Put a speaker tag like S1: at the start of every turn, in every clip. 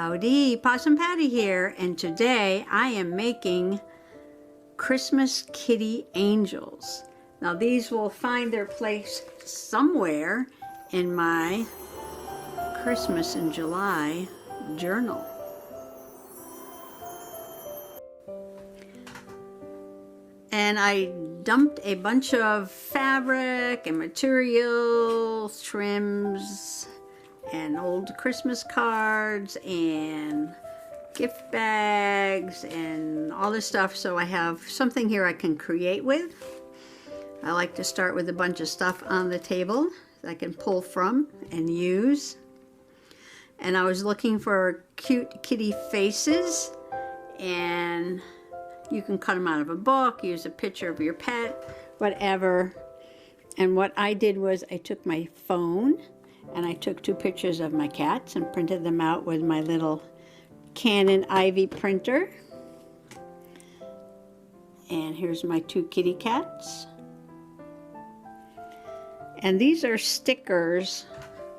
S1: Howdy, Possum Patty here, and today I am making Christmas kitty angels. Now these will find their place somewhere in my Christmas in July journal. And I dumped a bunch of fabric and materials, trims, and old Christmas cards and gift bags and all this stuff, so I have something here I can create with. I like to start with a bunch of stuff on the table that I can pull from and use. And I was looking for cute kitty faces, and you can cut them out of a book, use a picture of your pet, whatever. And what I did was I took my phone and I took 2 pictures of my cats and printed them out with my little Canon Ivy printer. And here's my 2 kitty cats. And these are stickers,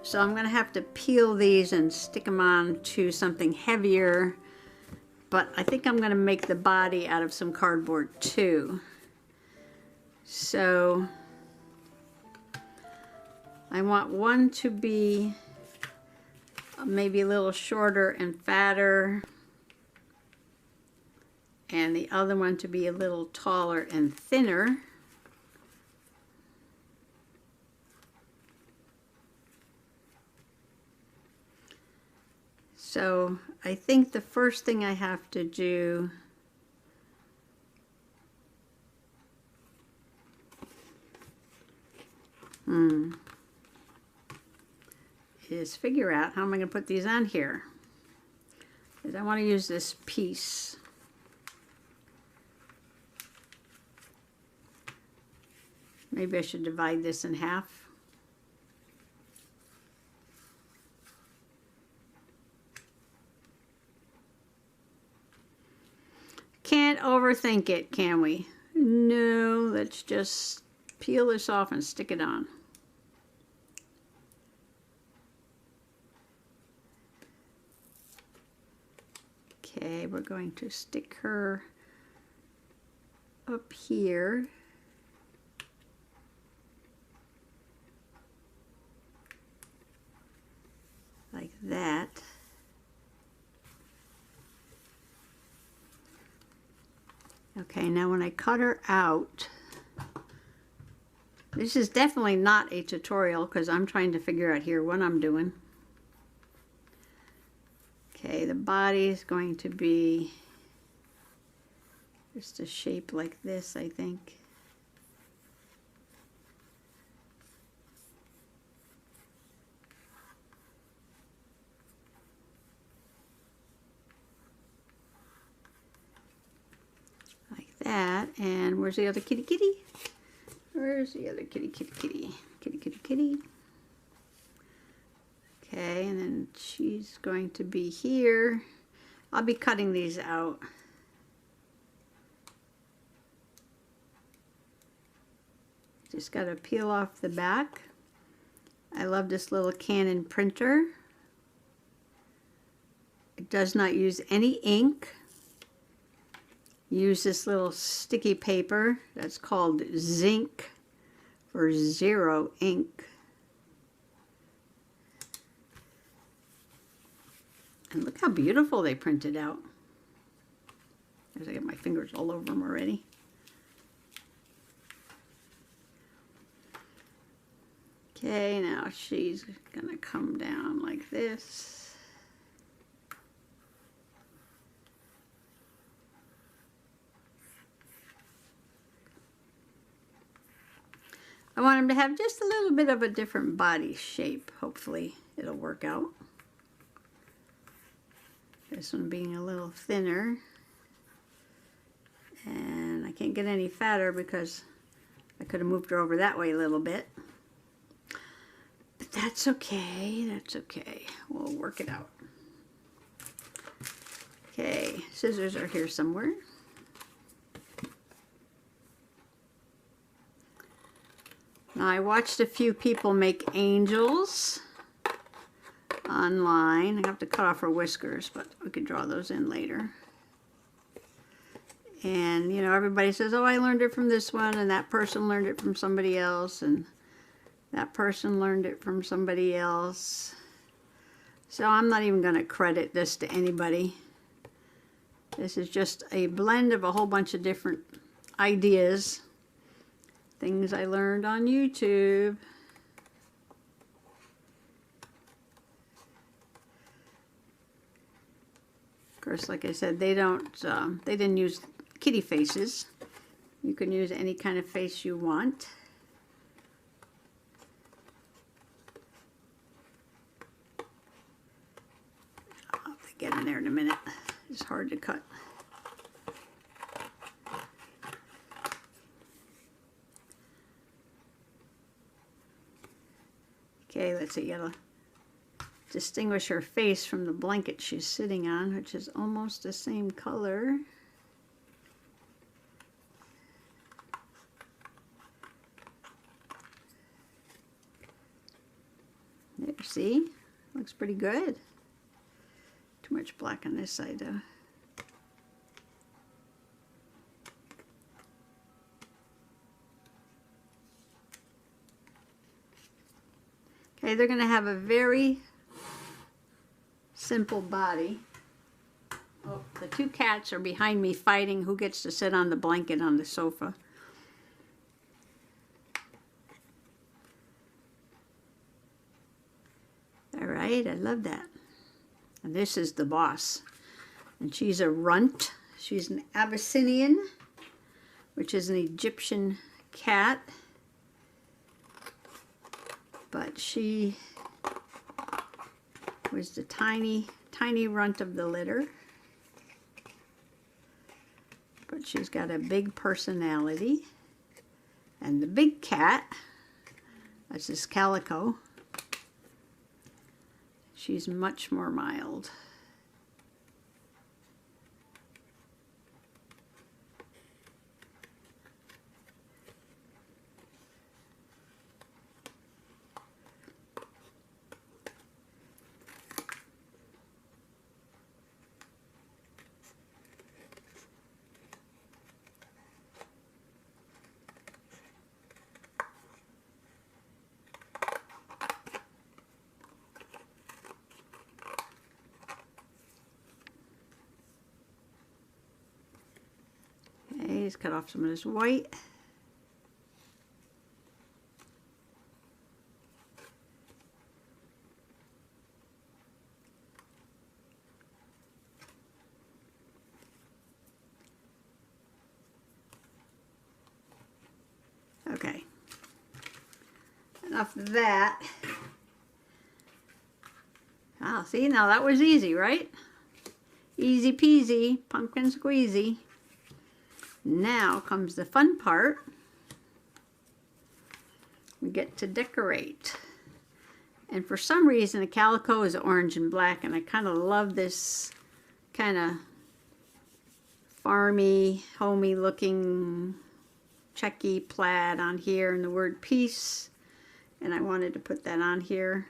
S1: so I'm gonna have to peel these and stick them on to something heavier, but I think I'm gonna make the body out of some cardboard too. So I want one to be maybe a little shorter and fatter, and the other one to be a little taller and thinner. So I think the first thing I have to do is figure out how am I going to put these on here. Because I want to use this piece. Maybe I should divide this in half. Can't overthink it, can we? No, let's just peel this off and stick it on. Okay, we're going to stick her up here. Like that. Okay, now when I cut her out, this is definitely not a tutorial because I'm trying to figure out here what I'm doing. Okay, the body is going to be just a shape like this, I think. That, and where's the other kitty kitty? Where's the other kitty kitty kitty? Kitty kitty kitty. Okay, and then she's going to be here. I'll be cutting these out. Just got to peel off the back. I love this little Canon printer. It does not use any ink. Use this little sticky paper that's called zinc for zero ink. And look how beautiful they printed out. As I get my fingers all over them already. Okay, now she's gonna come down like this. I want him to have just a little bit of a different body shape. Hopefully it'll work out. This one being a little thinner. And I can't get any fatter because I could have moved her over that way a little bit. But that's okay, that's okay. We'll work it out. Okay, scissors are here somewhere. Now, I watched a few people make angels online. I have to cut off her whiskers, but we could draw those in later. And, you know, everybody says, oh, I learned it from this one, and that person learned it from somebody else, and that person learned it from somebody else. So I'm not even going to credit this to anybody. This is just a blend of a whole bunch of different ideas, things I learned on YouTube. Of course, like I said, they didn't use kitty faces. You can use any kind of face you want. I'll have to get in there in a minute. It's hard to cut. Okay, let's see, gotta distinguish her face from the blanket she's sitting on, which is almost the same color. There, see? Looks pretty good. Too much black on this side though. Okay, they're going to have a very simple body. Oh, the two cats are behind me fighting who gets to sit on the blanket on the sofa. All right, I love that. And this is the boss. And she's a runt. She's an Abyssinian, which is an Egyptian cat. But she was the tiny runt of the litter. But she's got a big personality. And the big cat, that's this Calico, she's much more mild. Just cut off some of this white. Okay. Enough of that. Ah, see, now that was easy, right? Easy peasy, pumpkin squeezy. Now comes the fun part. We get to decorate. And for some reason, the Calico is orange and black, and I kind of love this kind of farmy, homey looking checky plaid on here and the word peace. And I wanted to put that on here.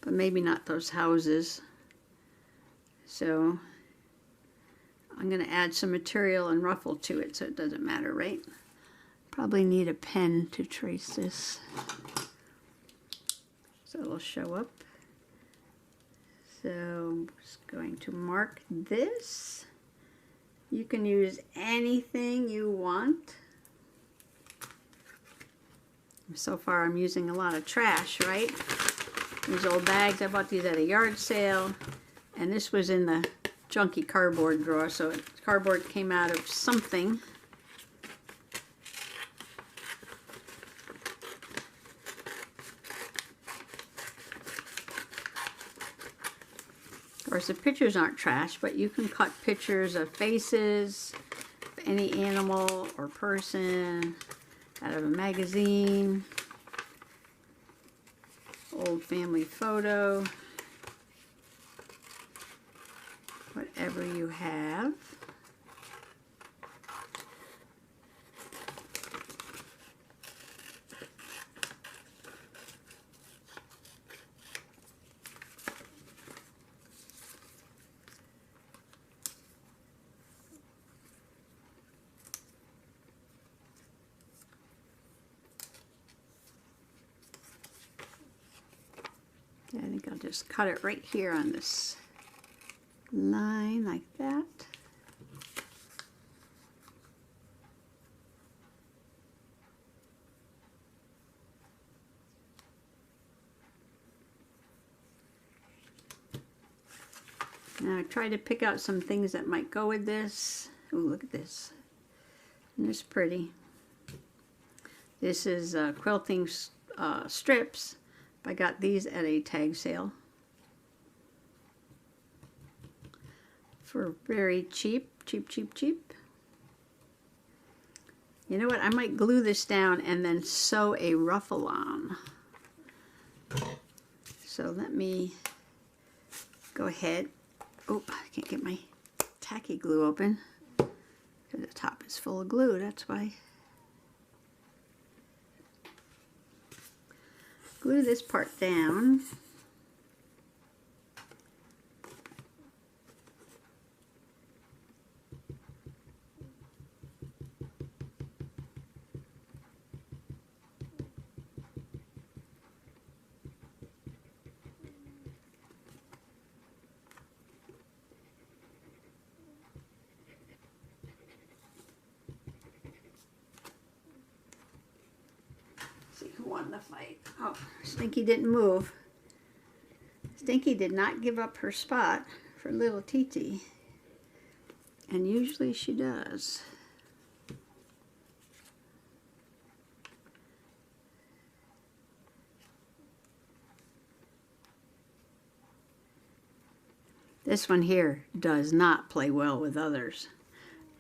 S1: But maybe not those houses. So I'm going to add some material and ruffle to it so it doesn't matter, right? Probably need a pen to trace this. So it'll show up. So I'm just going to mark this. You can use anything you want. So far I'm using a lot of trash, right? These old bags, I bought these at a yard sale. And this was in the junky cardboard drawer, so cardboard came out of something. Of course, the pictures aren't trash, but you can cut pictures of faces, of any animal or person, out of a magazine, old family photo. Whatever you have. I think I'll just cut it right here on this line like that. Now I try to pick out some things that might go with this. Oh, look at this. Isn't this pretty? This is quilting strips. I got these at a tag sale for very cheap. You know what? I might glue this down and then sew a ruffle on. So let me go ahead. Oh, I can't get my tacky glue open because the top is full of glue. That's why. Glue this part down. See who won the fight. Oh, Stinky didn't move. Stinky did not give up her spot for little Titi. And usually she does. This one here does not play well with others.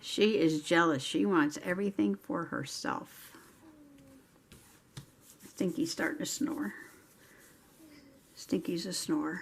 S1: She is jealous. She wants everything for herself. Stinky's starting to snore. Stinky's a snorer.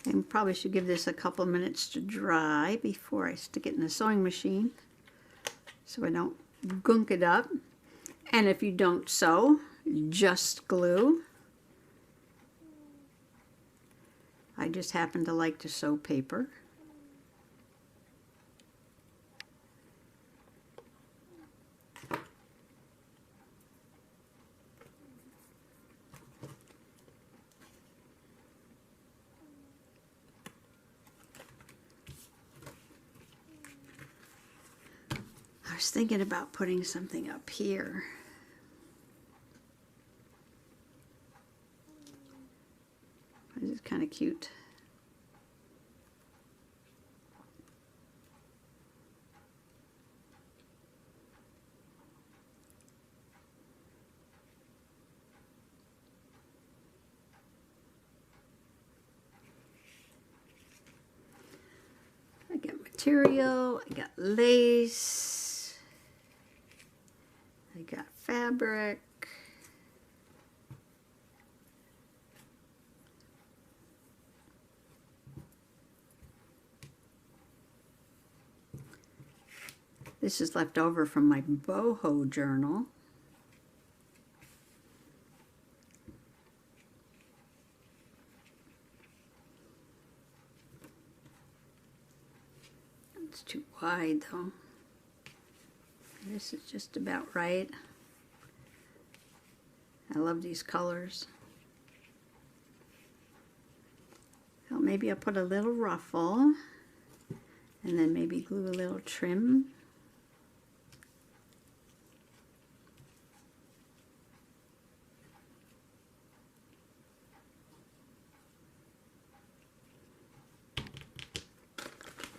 S1: I probably should give this a couple minutes to dry before I stick it in the sewing machine so I don't gunk it up. And if you don't sew, just glue. I just happen to like to sew paper. I was thinking about putting something up here. This is kind of cute. I got material, I got lace. I got fabric. This is left over from my boho journal. It's too wide though. This is just about right. I love these colors. Well, maybe I'll put a little ruffle and then maybe glue a little trim.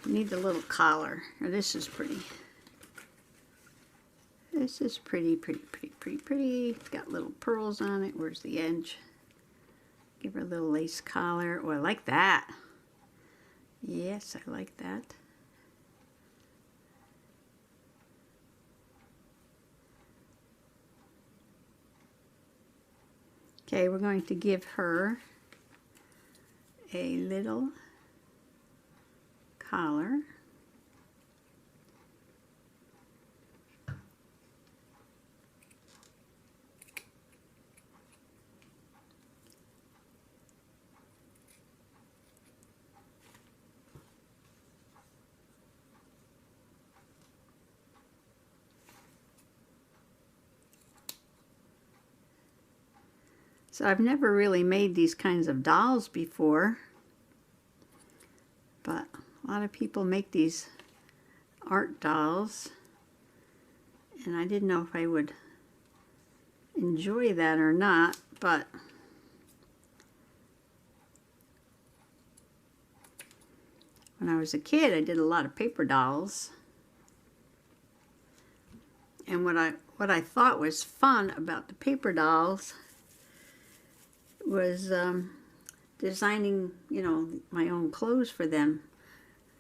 S1: Need the little collar. Now, this is pretty. This is pretty. It's got little pearls on it. Where's the edge? Give her a little lace collar. Oh, I like that. Yes, I like that. Okay, we're going to give her a little collar. So I've never really made these kinds of dolls before, but a lot of people make these art dolls, and I didn't know if I would enjoy that or not, but when I was a kid, I did a lot of paper dolls. And what I thought was fun about the paper dolls was designing, you know, my own clothes for them.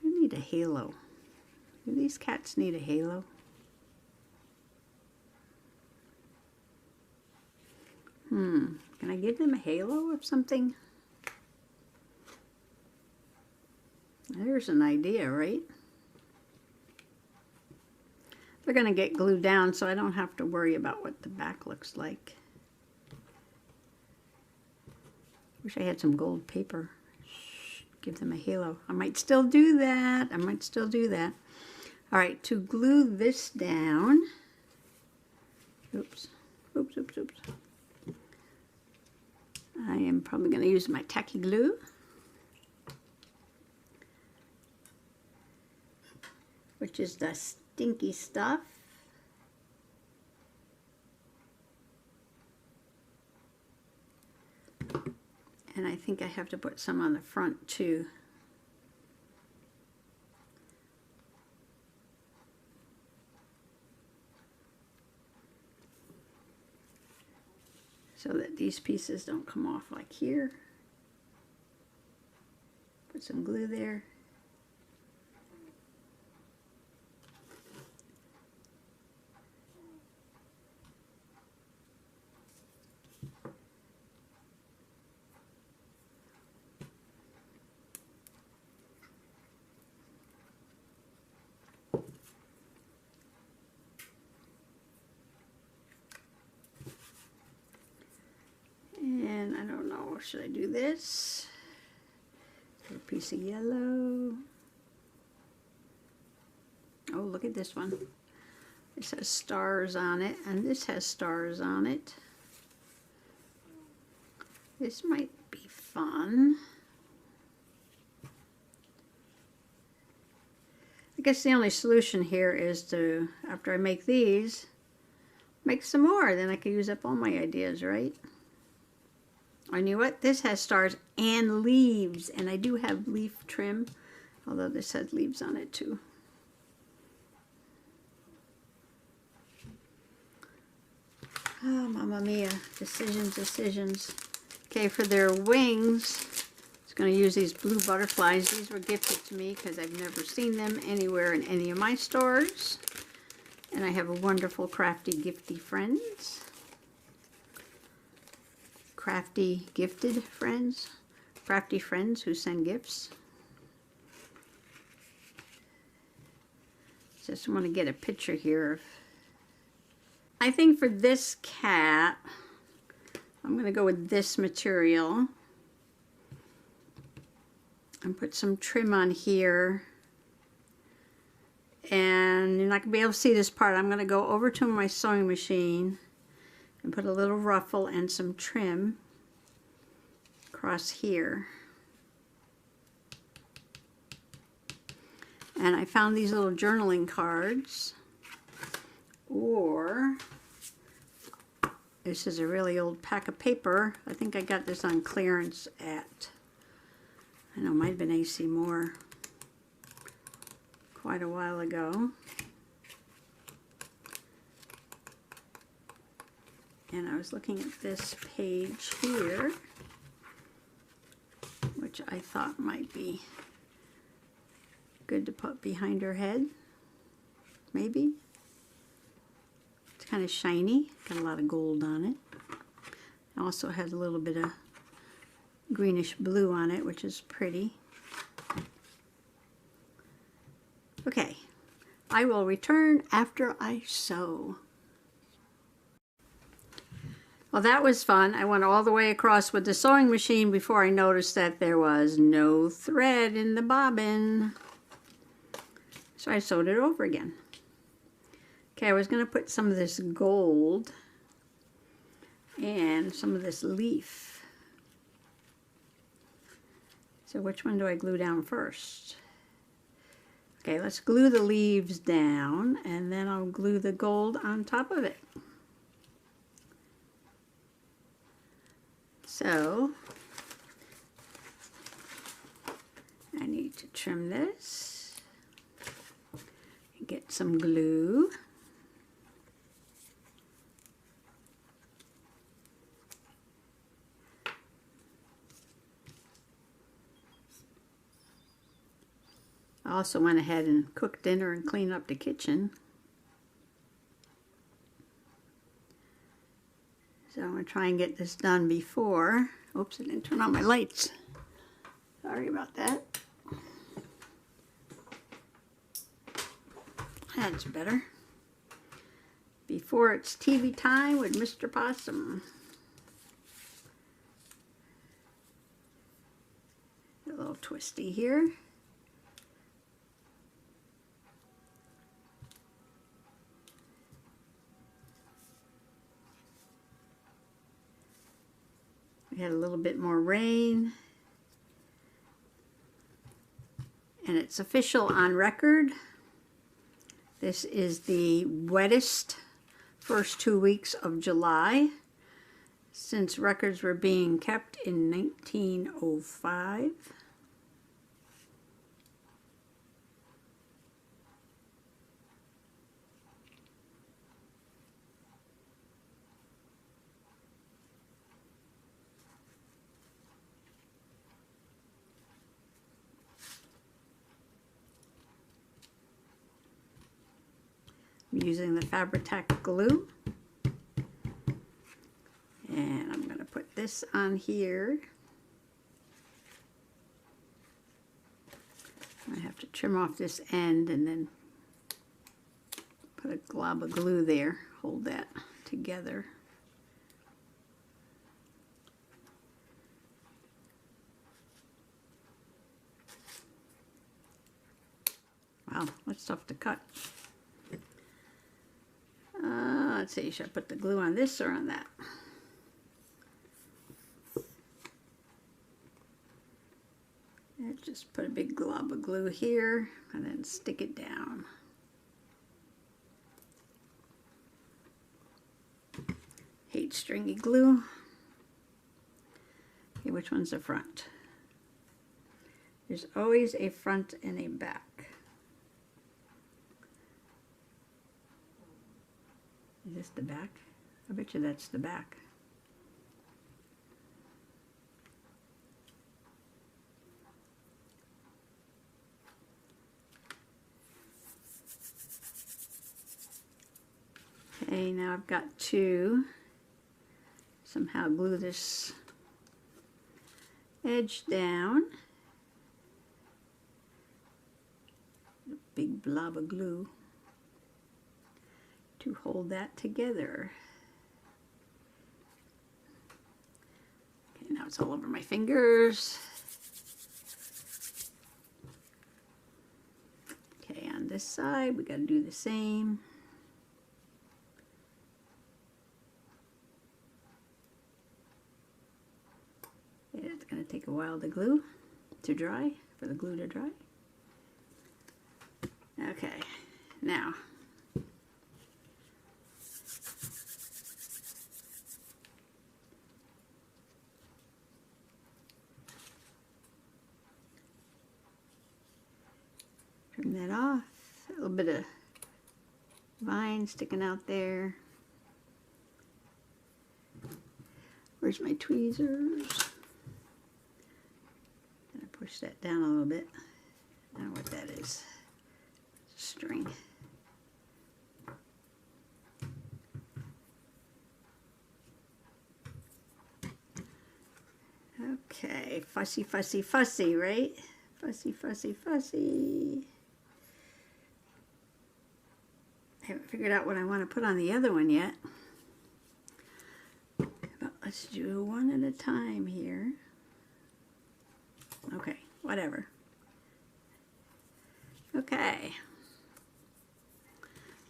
S1: I need a halo. Do these cats need a halo? Can I give them a halo of something? There's an idea, right? They're going to get glued down, so I don't have to worry about what the back looks like. Wish I had some gold paper. Give them a halo. I might still do that. All right, to glue this down. Oops. I am probably going to use my tacky glue. Which is the stinky stuff. And I think I have to put some on the front too. So that these pieces don't come off like here. Put some glue there. And I don't know, should I do this? A piece of yellow. Oh, look at this one. This has stars on it, and this has stars on it. This might be fun. I guess the only solution here is to, after I make these, make some more. Then I could use up all my ideas, right? I knew what? This has stars and leaves, and I do have leaf trim, although this has leaves on it too. Oh, mamma mia. Decisions. Okay, for their wings, I was going to use these blue butterflies. These were gifted to me because I've never seen them anywhere in any of my stores. And I have a wonderful crafty gifty friends. Crafty gifted friends. Crafty friends who send gifts. Just want to get a picture here of, I think for this cat, I'm going to go with this material and put some trim on here. And you're not going to be able to see this part. I'm going to go over to my sewing machine and put a little ruffle and some trim across here. And I found these little journaling cards. Or this is a really old pack of paper. I think I got this on clearance at, I know, it might have been AC Moore quite a while ago. And I was looking at this page here, which I thought might be good to put behind her head, maybe. It's kind of shiny, got a lot of gold on it. It also has a little bit of greenish blue on it, which is pretty. Okay, I will return after I sew. Well, that was fun. I went all the way across with the sewing machine before I noticed that there was no thread in the bobbin. So I sewed it over again. Okay, I was going to put some of this gold and some of this leaf. So which one do I glue down first? Okay, let's glue the leaves down, and then I'll glue the gold on top of it. So I need to trim this and get some glue. I also went ahead and cooked dinner and cleaned up the kitchen. So I'm going to try and get this done before. Oops, I didn't turn on my lights. Sorry about that. That's better. Before it's TV time with Mr. Possum. A little twisty here. We had a little bit more rain. And it's official on record. This is the wettest first 2 weeks of July since records were being kept in 1905. I'm using the Fabri-Tac glue, and I'm going to put this on here. I have to trim off this end and then put a glob of glue there, hold that together. Wow, that's tough to cut. Let's see, should I put the glue on this or on that? Just put a big glob of glue here and then stick it down. 8 stringy glue. Okay, which one's the front? There's always a front and a back. Is this the back? I bet you that's the back. Okay, now I've got to somehow glue this edge down. A big blob of glue to hold that together. Okay, now it's all over my fingers. Okay, on this side we got to do the same. Yeah, it's going to take a while to glue to dry, for the glue to dry. Okay, now trim that off. A little bit of vine sticking out there. Where's my tweezers? Gonna push that down a little bit. I don't know what that is. It's a string. Okay, fussy, fussy, fussy, right? Fussy, fussy, fussy. I haven't figured out what I want to put on the other one yet. But let's do one at a time here. Okay, whatever. Okay.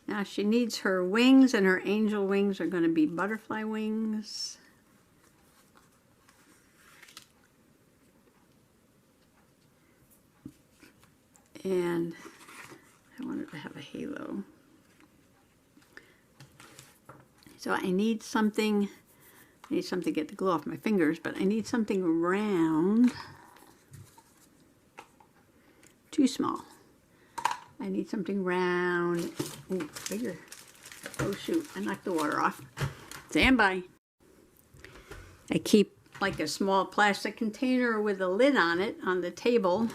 S1: Now she needs her wings, and her angel wings are going to be butterfly wings. and I wanted to have a halo. So I need something to get the glue off my fingers, but I need something round. Too small. I need something round. Ooh, bigger. Oh shoot, I knocked the water off. Stand by. I keep like a small plastic container with a lid on it on the table.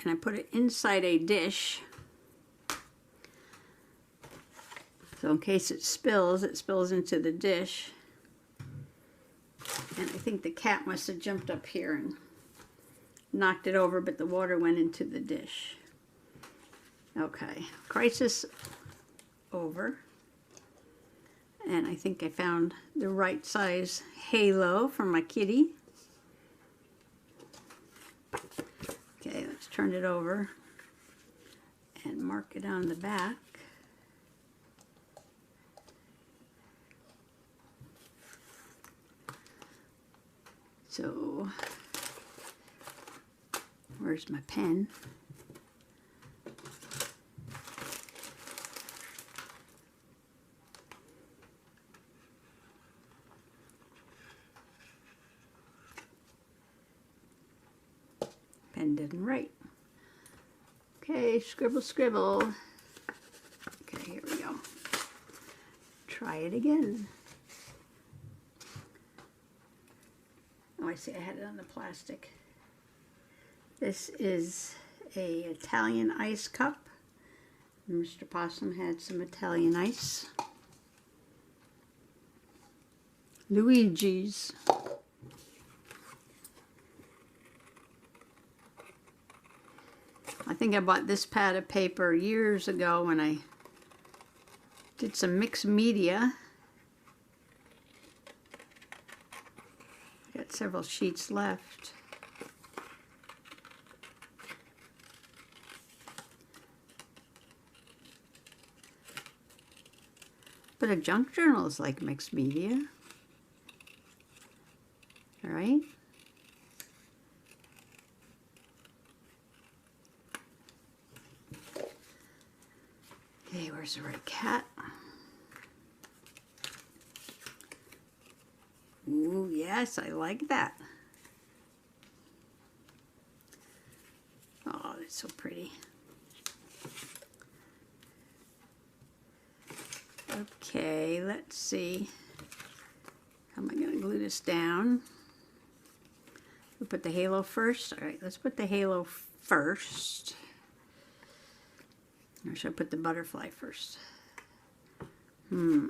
S1: And I put it inside a dish. So in case it spills into the dish. And I think the cat must have jumped up here and knocked it over, but the water went into the dish. Okay, crisis over. And I think I found the right size halo for my kitty. Okay, let's turn it over and mark it on the back. So, where's my pen? Pen didn't write. Okay, scribble, scribble. Okay, here we go. Try it again. Oh, I see, I had it on the plastic. This is a Italian ice cup. Mr. Possum had some Italian ice. Luigi's. I think I bought this pad of paper years ago when I did some mixed media. Got several sheets left. But a junk journal is like mixed media, right? Okay, where's the right cat? Ooh, yes, I like that. Oh, it's so pretty. Okay, let's see. How am I going to glue this down? We'll put the halo first. All right, let's put the halo first. Or should I put the butterfly first? Maybe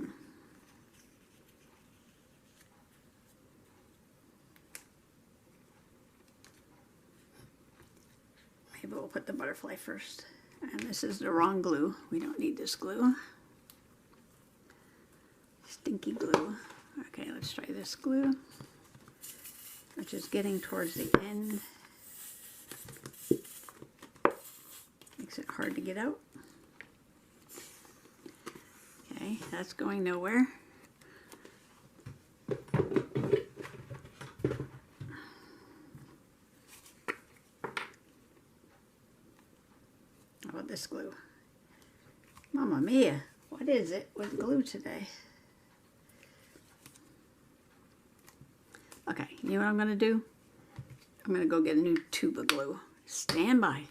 S1: we'll put the butterfly first. And this is the wrong glue. We don't need this glue. Stinky glue. Okay, let's try this glue, which is getting towards the end. Makes it hard to get out. Okay, that's going nowhere. How about this glue? Mamma mia, what is it with glue today? Okay, you know what I'm going to do? I'm going to go get a new tube of glue. Stand by.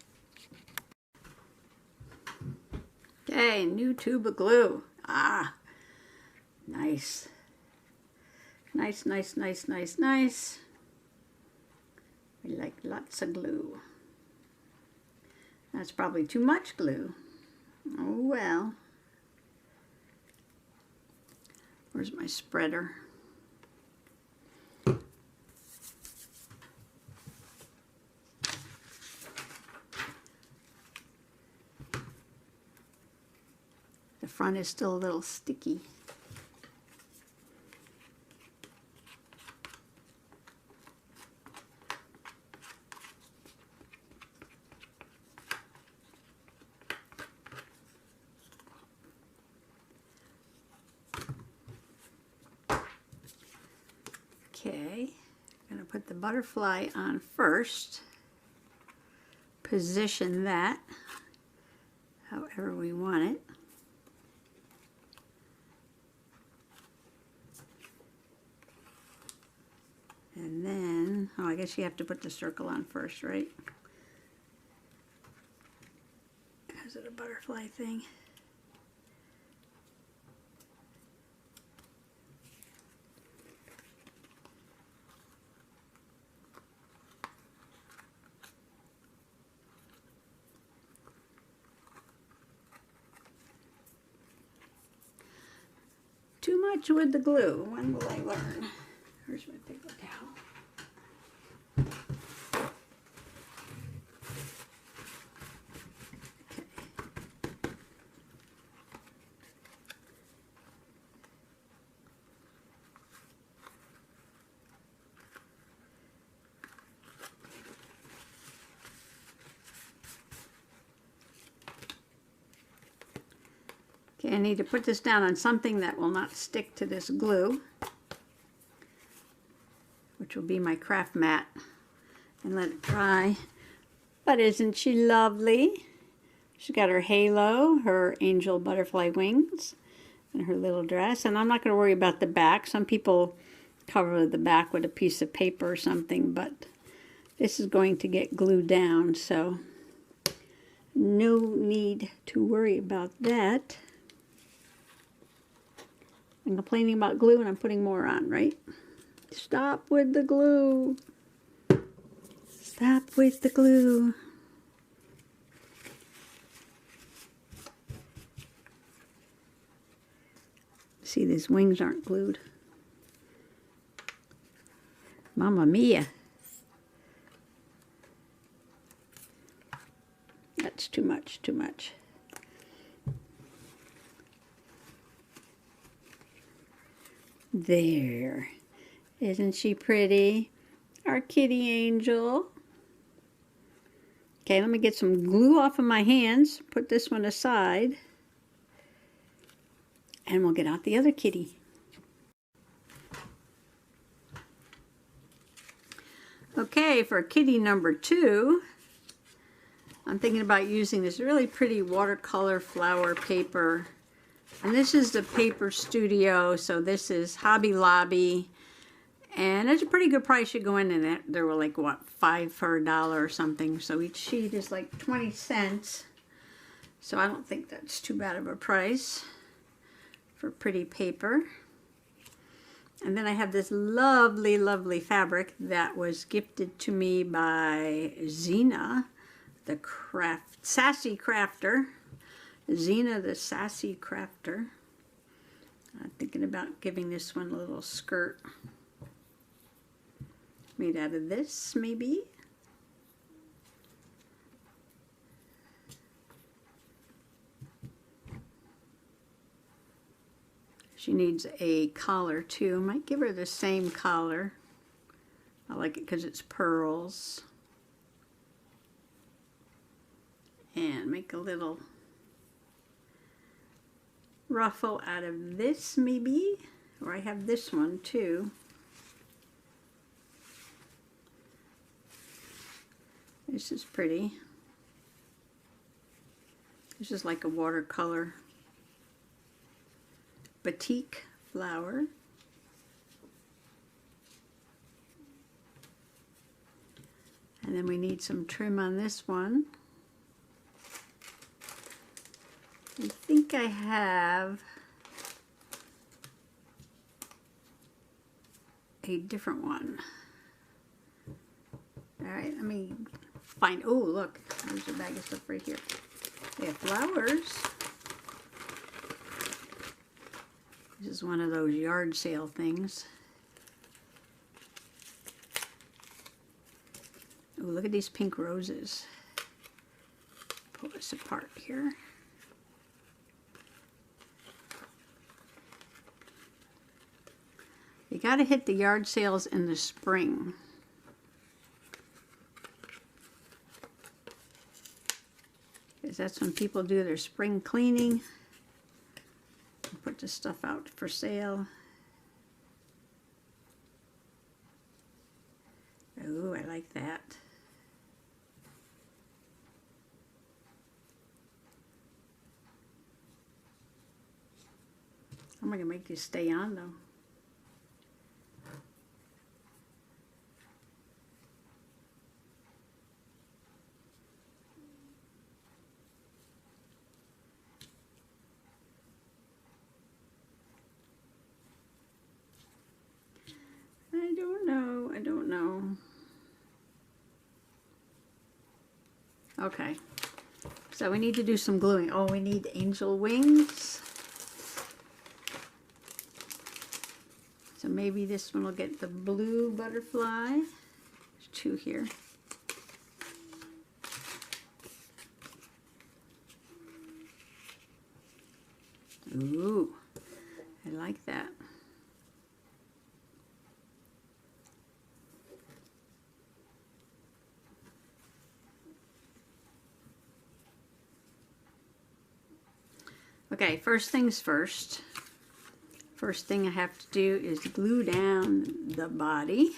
S1: Okay, new tube of glue. Ah, nice. Nice, nice, nice, nice, nice. We like lots of glue. That's probably too much glue. Oh well. Where's my spreader? The front is still a little sticky. Okay, I'm going to put the butterfly on first. position that however we want it. And then, oh, I guess you have to put the circle on first, right? Is it a butterfly thing? Too much with the glue. When will I learn? Where's my paper towel? Okay, I need to put this down on something that will not stick to this glue, which will be my craft mat, and let it dry. But isn't she lovely? She's got her halo, her angel butterfly wings, and her little dress. And I'm not going to worry about the back. Some people cover the back with a piece of paper or something, but this is going to get glued down, so no need to worry about that. I'm complaining about glue and I'm putting more on, right? Stop with the glue. Stop with the glue. See, these wings aren't glued. Mamma mia. That's too much, too much. There. Isn't she pretty? Our kitty angel. Okay, let me get some glue off of my hands. Put this one aside. And we'll get out the other kitty. Okay, for kitty number 2, I'm thinking about using this really pretty watercolor flower paper. And this is the Paper Studio, so this is Hobby Lobby. And it's a pretty good price. You go in and there were like, what, 5 for $1 or something. So each sheet is like 20 cents. So I don't think that's too bad of a price for pretty paper. And then I have this lovely, lovely fabric that was gifted to me by Zena, the Sassy Crafter. Zena, the Sassy Crafter. I'm thinking about giving this one a little skirt made out of this, maybe. She needs a collar too. Might give her the same collar. I like it because it's pearls. And make a little ruffle out of this, maybe. Or I have this one too. This is pretty. This is like a watercolor batik flower. And then we need some trim on this one. I think I have a different one. All right, let me find, oh look, there's a bag of stuff right here. They have flowers. This is one of those yard sale things. Oh, look at these pink roses. Pull this apart here. You got to hit the yard sales in the spring. Because that's when people do their spring cleaning. Put the stuff out for sale. Oh, I like that. I'm going to make this stay on though. I don't know. Okay, so we need to do some gluing. Oh, we need angel wings. So maybe this one will get the blue butterfly. There's two here. Ooh, I like that. Okay, first things first. First thing I have to do is glue down the body.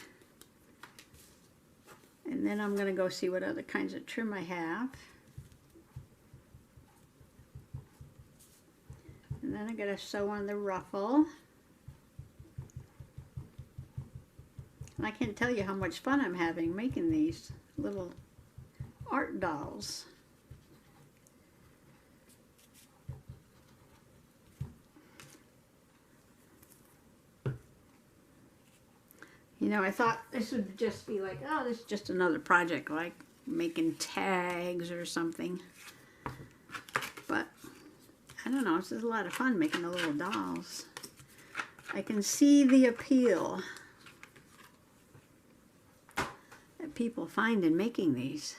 S1: And then I'm going to go see what other kinds of trim I have. And then I got to sew on the ruffle. And I can't tell you how much fun I'm having making these little art dolls. You know, I thought this would just be like, oh, this is just another project, like making tags or something. But, I don't know, it's just a lot of fun making the little dolls. I can see the appeal that people find in making these.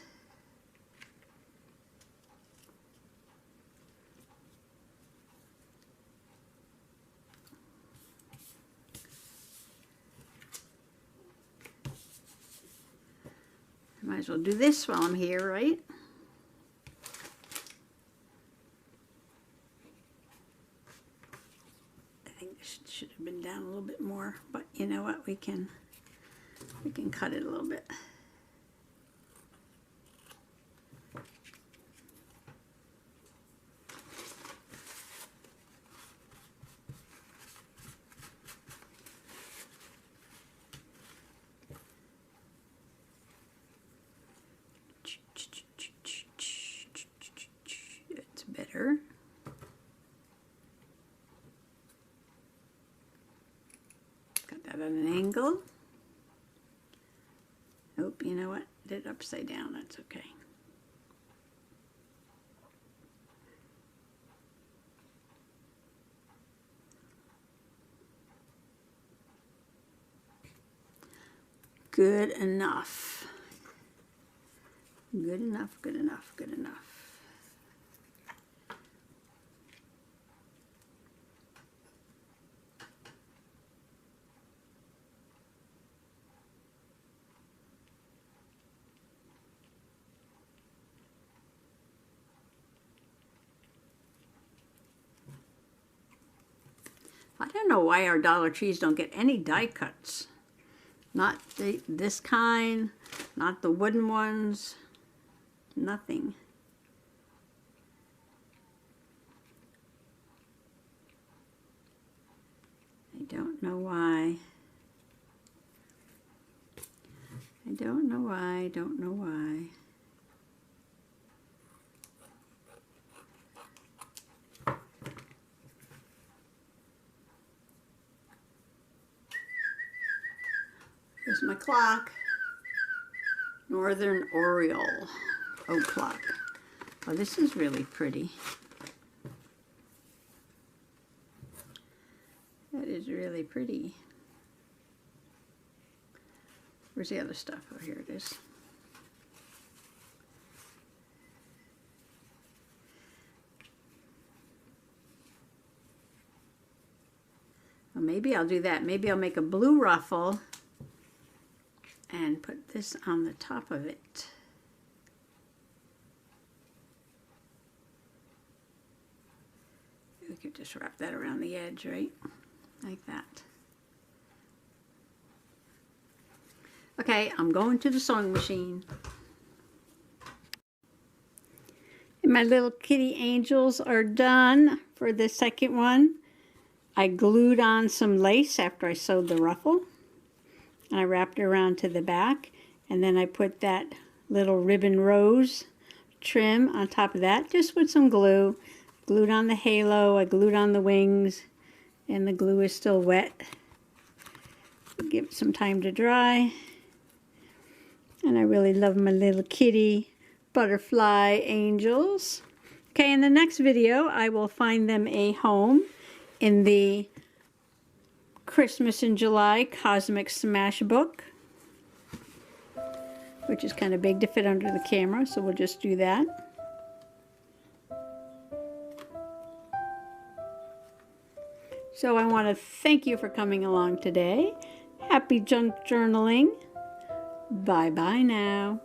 S1: Might as well do this while I'm here, right? I think this should have been down a little bit more, but you know what? We can cut it a little bit. That's better. Got that at an angle. Oh, you know what? Did it upside down. That's okay. Good enough. Good enough, good enough, good enough. I don't know why our Dollar Trees don't get any die cuts. Not this kind, not the wooden ones, nothing. I don't know why. I don't know why, I don't know why. Here's my clock. Northern Oriole oak clock. Oh, this is really pretty. That is really pretty. Where's the other stuff? Oh, here it is. Well, maybe I'll do that. Maybe I'll make a blue ruffle and put this on the top of it. We could just wrap that around the edge, right? Like that. Okay, I'm going to the sewing machine. And my little kitty angels are done for the second one. I glued on some lace after I sewed the ruffle. And I wrapped it around to the back. And then I put that little ribbon rose trim on top of that, just with some glue. Glued on the halo, I glued on the wings, and the glue is still wet. Give it some time to dry. And I really love my little kitty butterfly angels. Okay, in the next video, I will find them a home in the Christmas in July Cosmic Smash book, which is kind of big to fit under the camera, so we'll just do that. So I want to thank you for coming along today. Happy junk journaling. Bye-bye now.